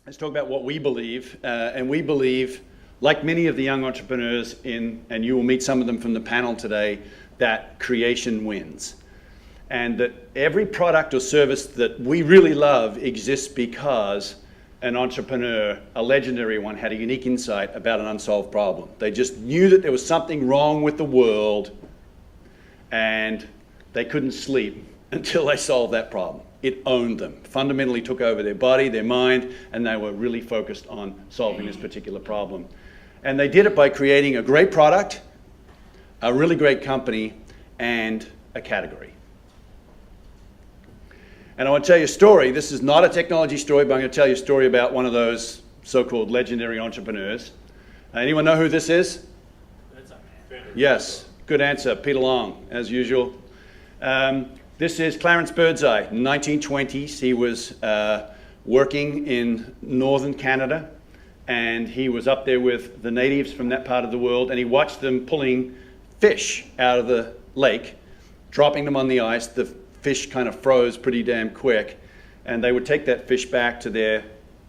let's talk about what we believe. And we believe, like many of the young entrepreneurs and you will meet some of them from the panel today, that creation wins. And that every product or service that we really love exists because an entrepreneur, a legendary one, had a unique insight about an unsolved problem. They just knew that there was something wrong with the world and they couldn't sleep until they solved that problem. It owned them, fundamentally took over their body, their mind, and they were really focused on solving this particular problem. And they did it by creating a great product, a really great company, and a category. And I want to tell you a story. This is not a technology story, but I'm going to tell you a story about one of those so-called legendary entrepreneurs. Anyone know who this is? Yes, good answer. Peter Long, as usual. This is Clarence Birdseye, 1920s. He was working in northern Canada, and he was up there with the natives from that part of the world, and he watched them pulling fish out of the lake, dropping them on the ice. The fish kind of froze pretty damn quick, and they would take that fish back to the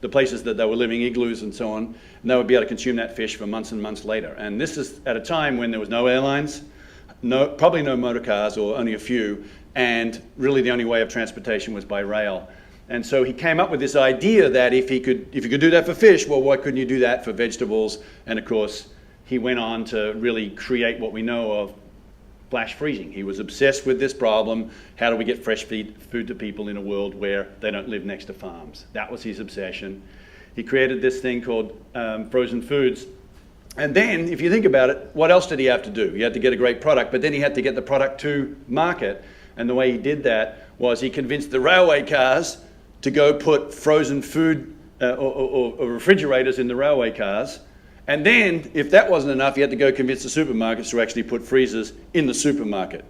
places that they were living, igloos and so on, and they would be able to consume that fish for months and months later. And this is at a time when there was no airlines, probably no motor cars, or only a few, and really the only way of transportation was by rail. And so he came up with this idea that if you could do that for fish, well, why couldn't you do that for vegetables? And of course, he went on to really create what we know of flash freezing. He was obsessed with this problem. How do we get fresh food to people in a world where they don't live next to farms? That was his obsession. He created this thing called frozen foods. And then, if you think about it, what else did he have to do? He had to get a great product, but then he had to get the product to market. And the way he did that was he convinced the railway cars to go put frozen food or refrigerators in the railway cars. And then, if that wasn't enough, he had to go convince the supermarkets to actually put freezers in the supermarket.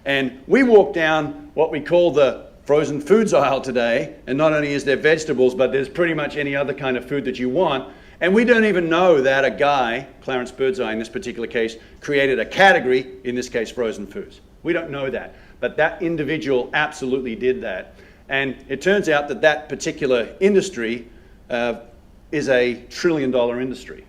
And we walk down what we call the frozen foods aisle today, and not only is there vegetables, but there's pretty much any other kind of food that you want. And we don't even know that a guy, Clarence Birdseye in this particular case, created a category, in this case frozen foods. We don't know that. But that individual absolutely did that. And it turns out that that particular industry is a $1 trillion industry.